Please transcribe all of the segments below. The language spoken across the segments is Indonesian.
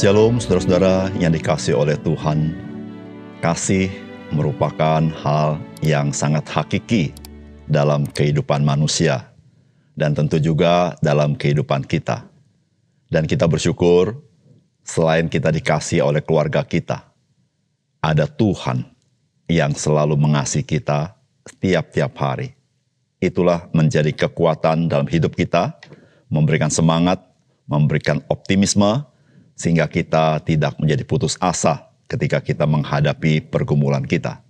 Shalom saudara-saudara yang dikasihi oleh Tuhan. Kasih merupakan hal yang sangat hakiki dalam kehidupan manusia dan tentu juga dalam kehidupan kita. Dan kita bersyukur selain kita dikasihi oleh keluarga kita, ada Tuhan yang selalu mengasihi kita tiap-tiap hari. Itulah menjadi kekuatan dalam hidup kita, memberikan semangat, memberikan optimisme, sehingga kita tidak menjadi putus asa ketika kita menghadapi pergumulan kita.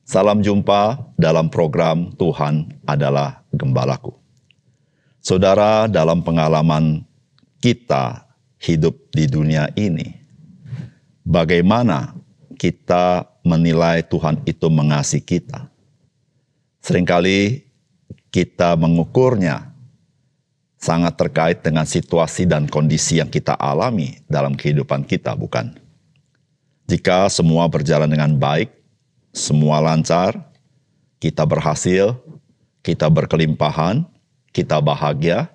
Salam jumpa dalam program Tuhan adalah Gembalaku. Saudara, dalam pengalaman kita hidup di dunia ini, bagaimana kita menilai Tuhan itu mengasihi kita? Seringkali kita mengukurnya sangat terkait dengan situasi dan kondisi yang kita alami dalam kehidupan kita, bukan? Jika semua berjalan dengan baik, semua lancar, kita berhasil, kita berkelimpahan, kita bahagia,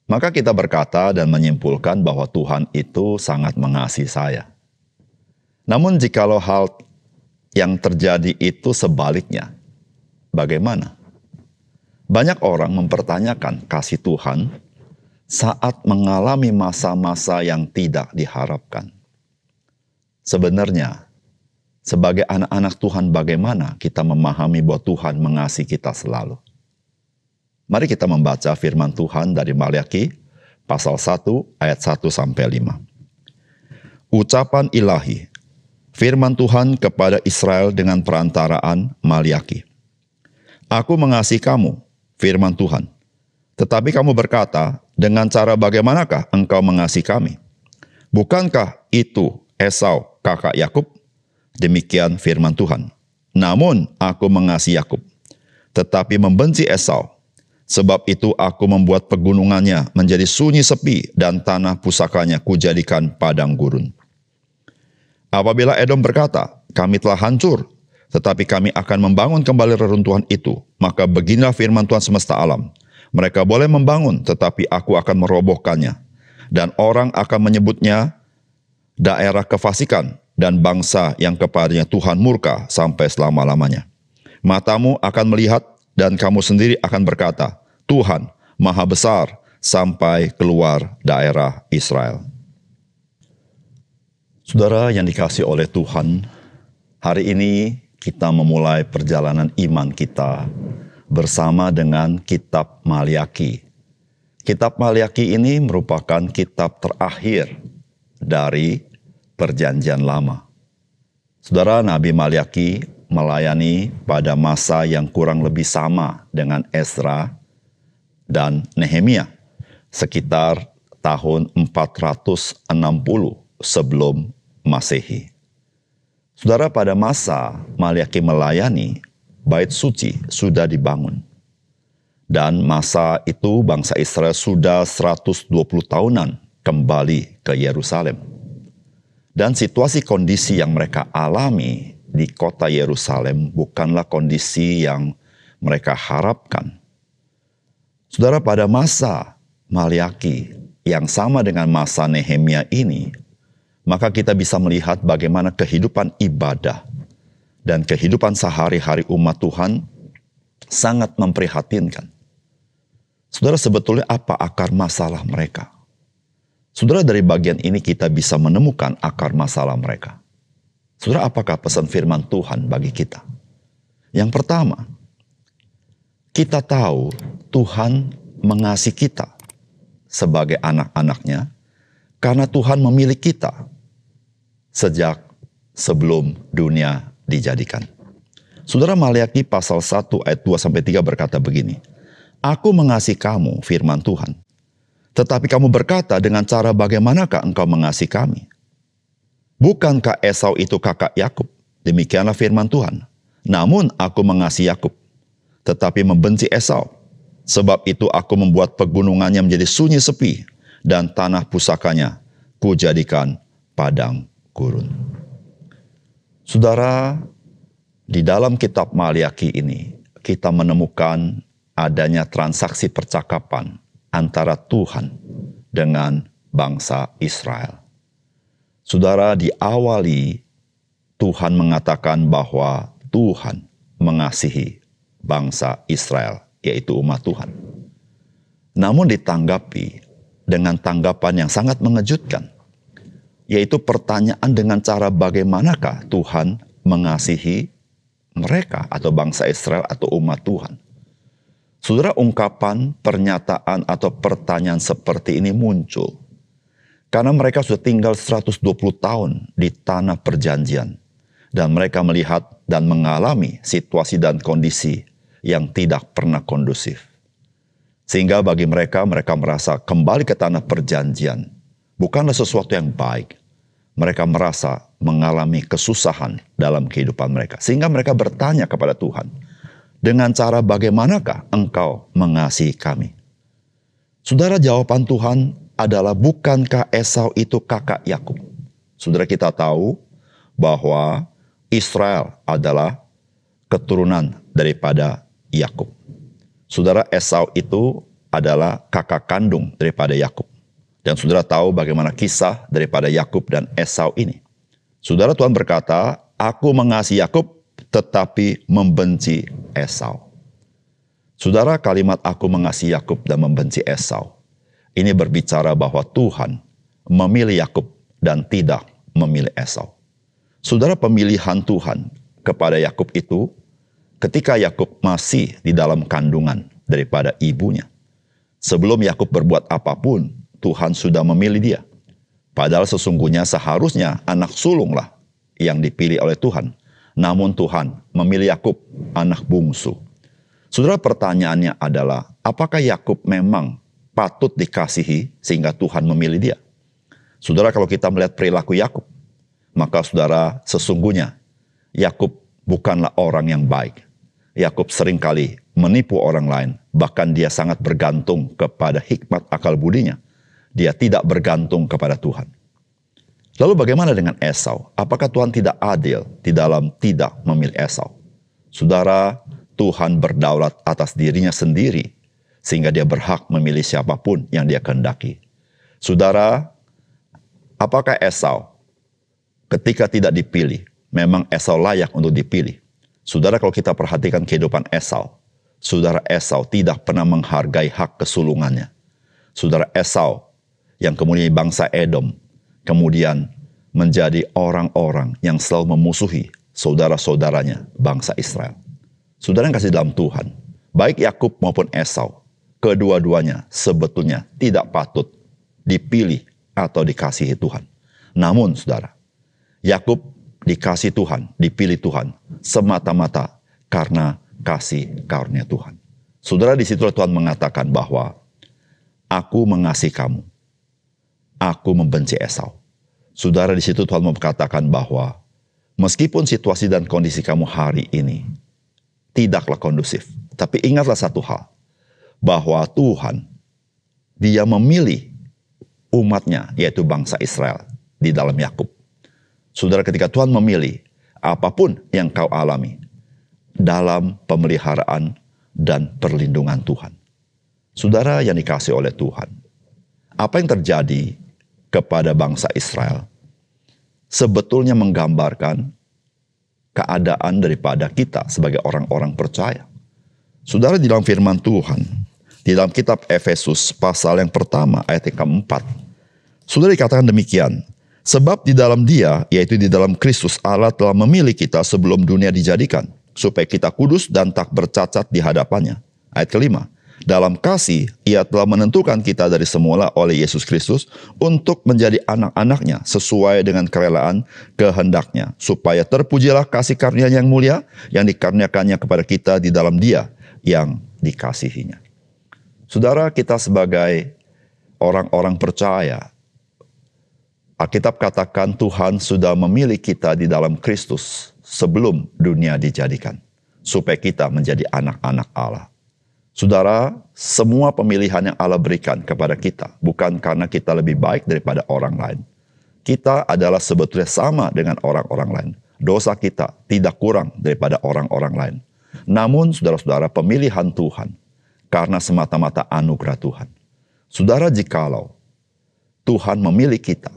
maka kita berkata dan menyimpulkan bahwa Tuhan itu sangat mengasihi saya. Namun jikalau hal yang terjadi itu sebaliknya, bagaimana? Banyak orang mempertanyakan kasih Tuhan saat mengalami masa-masa yang tidak diharapkan. Sebenarnya, sebagai anak-anak Tuhan, bagaimana kita memahami bahwa Tuhan mengasihi kita selalu? Mari kita membaca firman Tuhan dari Maliaki, pasal 1, ayat 1-5. Ucapan ilahi, firman Tuhan kepada Israel dengan perantaraan Maliaki. Aku mengasihi kamu, firman Tuhan. Tetapi kamu berkata, dengan cara bagaimanakah engkau mengasihi kami? Bukankah itu Esau kakak Yakub? Demikian firman Tuhan. Namun aku mengasihi Yakub, tetapi membenci Esau. Sebab itu aku membuat pegunungannya menjadi sunyi sepi dan tanah pusakanya kujadikan padang gurun. Apabila Edom berkata, kami telah hancur, tetapi kami akan membangun kembali reruntuhan itu. Maka beginilah firman Tuhan semesta alam. Mereka boleh membangun, tetapi aku akan merobohkannya. Dan orang akan menyebutnya daerah kefasikan dan bangsa yang kepadanya Tuhan murka sampai selama-lamanya. Matamu akan melihat dan kamu sendiri akan berkata, Tuhan maha besar sampai keluar daerah Israel. Saudara yang dikasihi oleh Tuhan, hari ini kita memulai perjalanan iman kita bersama dengan Kitab Maliaki. Kitab Maliaki ini merupakan kitab terakhir dari Perjanjian Lama. Saudara, Nabi Maliaki melayani pada masa yang kurang lebih sama dengan Ezra dan Nehemia, sekitar tahun 460 sebelum Masehi. Saudara, pada masa Maliaki melayani, Bait Suci sudah dibangun. Dan masa itu bangsa Israel sudah 120 tahunan kembali ke Yerusalem. Dan situasi kondisi yang mereka alami di kota Yerusalem bukanlah kondisi yang mereka harapkan. Saudara, pada masa Maliaki yang sama dengan masa Nehemia ini, maka kita bisa melihat bagaimana kehidupan ibadah dan kehidupan sehari-hari umat Tuhan sangat memprihatinkan. Saudara, sebetulnya apa akar masalah mereka? Saudara, dari bagian ini kita bisa menemukan akar masalah mereka. Saudara, apakah pesan firman Tuhan bagi kita? Yang pertama, kita tahu Tuhan mengasihi kita sebagai anak-anaknya karena Tuhan memilih kita sejak sebelum dunia dijadikan. Saudara, Maliaki pasal 1 ayat 2-3 berkata begini, Aku mengasihi kamu, firman Tuhan, tetapi kamu berkata dengan cara bagaimanakah engkau mengasihi kami? Bukankah Esau itu kakak Yakub? Demikianlah firman Tuhan. Namun aku mengasihi Yakub, tetapi membenci Esau. Sebab itu aku membuat pegunungannya menjadi sunyi sepi, dan tanah pusakanya kujadikan padang gurun. Saudara, di dalam kitab Maliaki ini kita menemukan adanya transaksi percakapan antara Tuhan dengan bangsa Israel. Saudara, diawali Tuhan mengatakan bahwa Tuhan mengasihi bangsa Israel, yaitu umat Tuhan. Namun ditanggapi dengan tanggapan yang sangat mengejutkan, yaitu pertanyaan dengan cara bagaimanakah Tuhan mengasihi mereka atau bangsa Israel atau umat Tuhan. Saudara, ungkapan, pernyataan atau pertanyaan seperti ini muncul karena mereka sudah tinggal 120 tahun di tanah perjanjian dan mereka melihat dan mengalami situasi dan kondisi yang tidak pernah kondusif. Sehingga bagi mereka merasa kembali ke tanah perjanjian bukanlah sesuatu yang baik. Mereka merasa mengalami kesusahan dalam kehidupan mereka. Sehingga mereka bertanya kepada Tuhan, dengan cara bagaimanakah Engkau mengasihi kami? Saudara, jawaban Tuhan adalah bukankah Esau itu kakak Yakub? Saudara, kita tahu bahwa Israel adalah keturunan daripada Yakub. Saudara, Esau itu adalah kakak kandung daripada Yakub. Dan saudara tahu bagaimana kisah daripada Yakub dan Esau ini. Saudara, Tuhan berkata, aku mengasihi Yakub tetapi membenci Esau. Saudara, kalimat aku mengasihi Yakub dan membenci Esau ini berbicara bahwa Tuhan memilih Yakub dan tidak memilih Esau. Saudara, pemilihan Tuhan kepada Yakub itu ketika Yakub masih di dalam kandungan daripada ibunya. Sebelum Yakub berbuat apapun, Tuhan sudah memilih dia. Padahal sesungguhnya seharusnya anak sulunglah yang dipilih oleh Tuhan. Namun Tuhan memilih Yakub, anak bungsu. Saudara, pertanyaannya adalah, apakah Yakub memang patut dikasihi sehingga Tuhan memilih dia? Saudara, kalau kita melihat perilaku Yakub, maka saudara, sesungguhnya Yakub bukanlah orang yang baik. Yakub seringkali menipu orang lain, bahkan dia sangat bergantung kepada hikmat akal budinya. Dia tidak bergantung kepada Tuhan. Lalu bagaimana dengan Esau? Apakah Tuhan tidak adil di dalam tidak memilih Esau? Saudara, Tuhan berdaulat atas dirinya sendiri, sehingga dia berhak memilih siapapun yang dia kehendaki. Saudara, apakah Esau ketika tidak dipilih, memang Esau layak untuk dipilih? Saudara, kalau kita perhatikan kehidupan Esau, saudara, Esau tidak pernah menghargai hak kesulungannya. Saudara, Esau yang kemudian bangsa Edom, kemudian menjadi orang-orang yang selalu memusuhi saudara-saudaranya bangsa Israel. Saudara yang kasih dalam Tuhan, baik Yakub maupun Esau, kedua-duanya sebetulnya tidak patut dipilih atau dikasihi Tuhan. Namun saudara, Yakub dikasih Tuhan, dipilih Tuhan semata-mata karena kasih karunia Tuhan. Saudara, di situ Tuhan mengatakan bahwa aku mengasihi kamu, aku membenci Esau. Saudara, di situ Tuhan mengatakan bahwa meskipun situasi dan kondisi kamu hari ini tidaklah kondusif, tapi ingatlah satu hal, bahwa Tuhan, dia memilih umatnya, yaitu bangsa Israel di dalam Yakub. Saudara, ketika Tuhan memilih, apapun yang kau alami dalam pemeliharaan dan perlindungan Tuhan. Saudara yang dikasihi oleh Tuhan, apa yang terjadi kepada bangsa Israel sebetulnya menggambarkan keadaan daripada kita sebagai orang-orang percaya. Saudara, di dalam firman Tuhan, di dalam kitab Efesus pasal yang pertama ayat yang keempat, saudara, dikatakan demikian, sebab di dalam Dia, yaitu di dalam Kristus, Allah telah memilih kita sebelum dunia dijadikan, supaya kita kudus dan tak bercacat di hadapannya. Ayat kelima, dalam kasih Ia telah menentukan kita dari semula oleh Yesus Kristus untuk menjadi anak-anaknya sesuai dengan kerelaan kehendaknya, supaya terpujilah kasih karunia yang mulia yang dikaruniakannya kepada kita di dalam Dia yang dikasihinya. Saudara, kita sebagai orang-orang percaya, Alkitab katakan Tuhan sudah memilih kita di dalam Kristus sebelum dunia dijadikan, supaya kita menjadi anak-anak Allah. Saudara, semua pemilihan yang Allah berikan kepada kita bukan karena kita lebih baik daripada orang lain. Kita adalah sebetulnya sama dengan orang-orang lain. Dosa kita tidak kurang daripada orang-orang lain. Namun, saudara-saudara, pemilihan Tuhan karena semata-mata anugerah Tuhan. Saudara, jikalau Tuhan memilih kita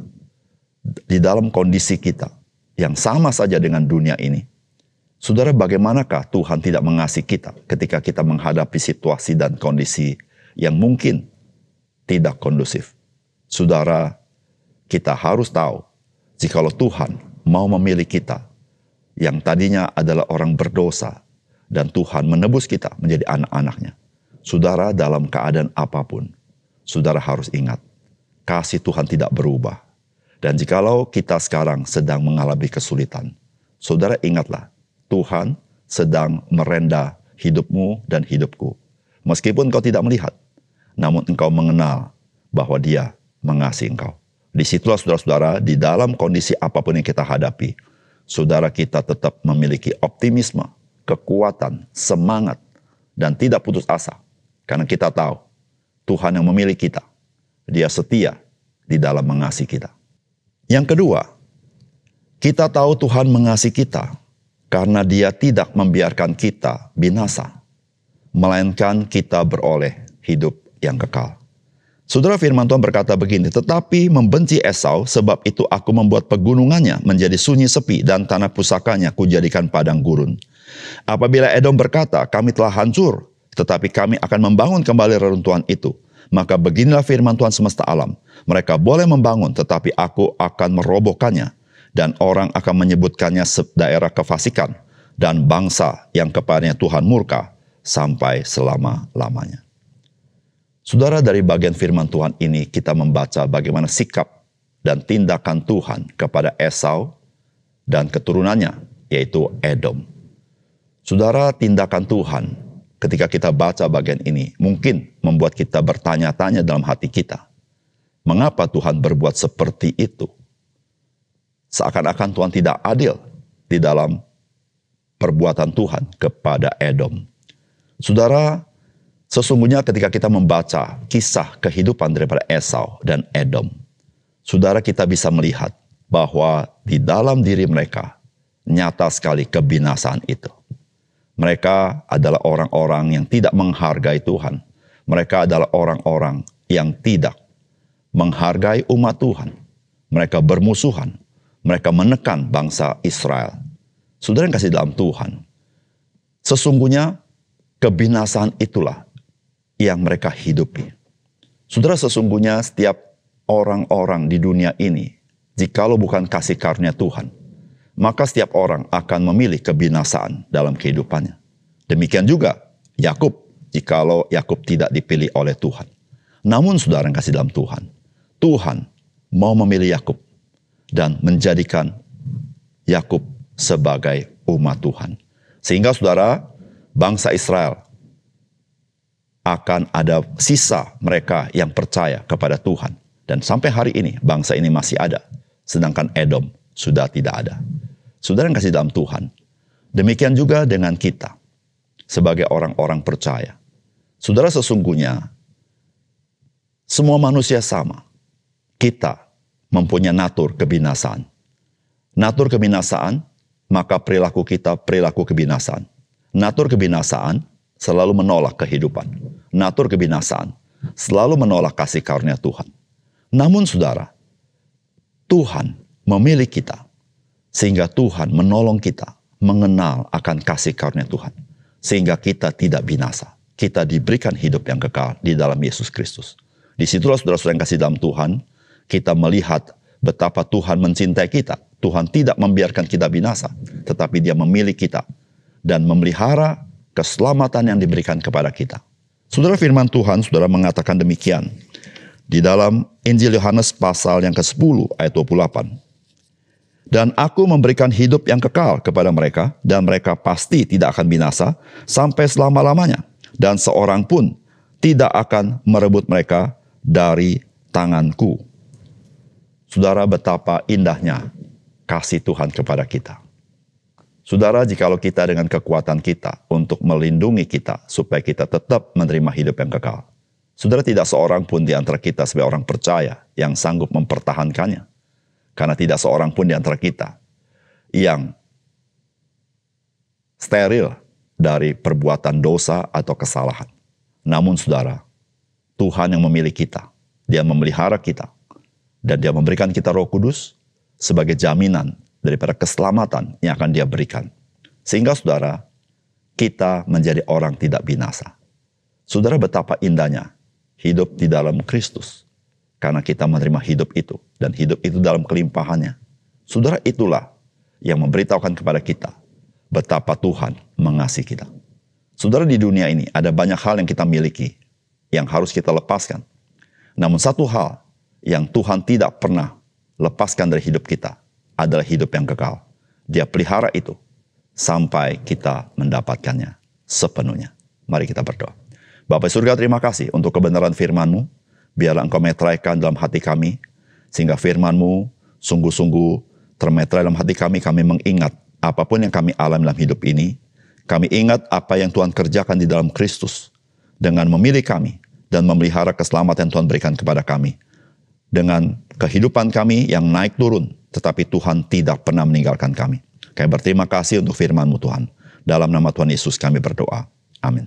di dalam kondisi kita yang sama saja dengan dunia ini, saudara, bagaimanakah Tuhan tidak mengasihi kita ketika kita menghadapi situasi dan kondisi yang mungkin tidak kondusif? Saudara, kita harus tahu, jikalau Tuhan mau memilih kita, yang tadinya adalah orang berdosa, dan Tuhan menebus kita menjadi anak-anaknya. Saudara, dalam keadaan apapun, saudara harus ingat, kasih Tuhan tidak berubah. Dan jikalau kita sekarang sedang mengalami kesulitan, saudara ingatlah, Tuhan sedang merenda hidupmu dan hidupku. Meskipun kau tidak melihat, namun engkau mengenal bahwa Dia mengasihi engkau. Disitulah saudara-saudara, di dalam kondisi apapun yang kita hadapi, saudara kita tetap memiliki optimisme, kekuatan, semangat, dan tidak putus asa. Karena kita tahu, Tuhan yang memilih kita, Dia setia di dalam mengasihi kita. Yang kedua, kita tahu Tuhan mengasihi kita karena Dia tidak membiarkan kita binasa, melainkan kita beroleh hidup yang kekal. Saudara, firman Tuhan berkata begini, tetapi membenci Esau, sebab itu aku membuat pegunungannya menjadi sunyi sepi dan tanah pusakanya kujadikan padang gurun. Apabila Edom berkata, kami telah hancur, tetapi kami akan membangun kembali reruntuhan itu. Maka beginilah firman Tuhan semesta alam. Mereka boleh membangun, tetapi aku akan merobohkannya. Dan orang akan menyebutkannya daerah kefasikan. Dan bangsa yang kepadanya Tuhan murka sampai selama-lamanya. Saudara, dari bagian firman Tuhan ini kita membaca bagaimana sikap dan tindakan Tuhan kepada Esau dan keturunannya, yaitu Edom. Saudara, tindakan Tuhan ketika kita baca bagian ini, mungkin membuat kita bertanya-tanya dalam hati kita. Mengapa Tuhan berbuat seperti itu? Seakan-akan Tuhan tidak adil di dalam perbuatan Tuhan kepada Edom. Saudara, sesungguhnya ketika kita membaca kisah kehidupan daripada Esau dan Edom, saudara kita bisa melihat bahwa di dalam diri mereka nyata sekali kebinasaan itu. Mereka adalah orang-orang yang tidak menghargai Tuhan. Mereka adalah orang-orang yang tidak menghargai umat Tuhan. Mereka bermusuhan. Mereka menekan bangsa Israel. Saudara yang kasih dalam Tuhan, sesungguhnya kebinasaan itulah yang mereka hidupi. Saudara, sesungguhnya setiap orang-orang di dunia ini, jikalau bukan kasih karunia Tuhan, maka setiap orang akan memilih kebinasaan dalam kehidupannya. Demikian juga Yakub, jikalau Yakub tidak dipilih oleh Tuhan. Namun saudara yang kasih dalam Tuhan, Tuhan mau memilih Yakub dan menjadikan Yakub sebagai umat Tuhan. Sehingga saudara, bangsa Israel akan ada sisa mereka yang percaya kepada Tuhan. Dan sampai hari ini bangsa ini masih ada, sedangkan Edom sudah tidak ada. Saudara yang kasih dalam Tuhan, demikian juga dengan kita sebagai orang-orang percaya. Saudara, sesungguhnya semua manusia sama. Kita mempunyai natur kebinasaan. Natur kebinasaan, maka perilaku kita perilaku kebinasaan. Natur kebinasaan selalu menolak kehidupan. Natur kebinasaan selalu menolak kasih karunia Tuhan. Namun saudara, Tuhan memilih kita. Sehingga Tuhan menolong kita mengenal akan kasih karunia Tuhan. Sehingga kita tidak binasa. Kita diberikan hidup yang kekal di dalam Yesus Kristus. Disitulah saudara-saudara yang kasih dalam Tuhan, kita melihat betapa Tuhan mencintai kita. Tuhan tidak membiarkan kita binasa, tetapi Dia memilih kita dan memelihara keselamatan yang diberikan kepada kita. Saudara, firman Tuhan, saudara mengatakan demikian. Di dalam Injil Yohanes pasal yang ke-10 ayat 28. Dan aku memberikan hidup yang kekal kepada mereka, dan mereka pasti tidak akan binasa sampai selama-lamanya. Dan seorang pun tidak akan merebut mereka dari tanganku. Saudara, betapa indahnya kasih Tuhan kepada kita. Saudara, jikalau kita dengan kekuatan kita untuk melindungi kita, supaya kita tetap menerima hidup yang kekal. Saudara, tidak seorang pun di antara kita sebagai orang percaya yang sanggup mempertahankannya. Karena tidak seorang pun di antara kita yang steril dari perbuatan dosa atau kesalahan. Namun saudara, Tuhan yang memilih kita, Dia memelihara kita, dan Dia memberikan kita Roh Kudus, sebagai jaminan daripada keselamatan yang akan Dia berikan. Sehingga saudara, kita menjadi orang tidak binasa. Saudara, betapa indahnya hidup di dalam Kristus. Karena kita menerima hidup itu, dan hidup itu dalam kelimpahannya. Saudara, itulah yang memberitahukan kepada kita betapa Tuhan mengasihi kita. Saudara, di dunia ini ada banyak hal yang kita miliki, yang harus kita lepaskan. Namun satu hal yang Tuhan tidak pernah lepaskan dari hidup kita adalah hidup yang kekal. Dia pelihara itu sampai kita mendapatkannya sepenuhnya. Mari kita berdoa. Bapa surga, terima kasih untuk kebenaran firman-Mu. Biarlah Engkau meteraikan dalam hati kami, sehingga firman-Mu sungguh-sungguh termeterai dalam hati kami. Kami mengingat apapun yang kami alami dalam hidup ini. Kami ingat apa yang Tuhan kerjakan di dalam Kristus dengan memilih kami dan memelihara keselamatan yang Tuhan berikan kepada kami. Dengan kehidupan kami yang naik turun, tetapi Tuhan tidak pernah meninggalkan kami. Kami berterima kasih untuk firman-Mu Tuhan. Dalam nama Tuhan Yesus kami berdoa. Amin.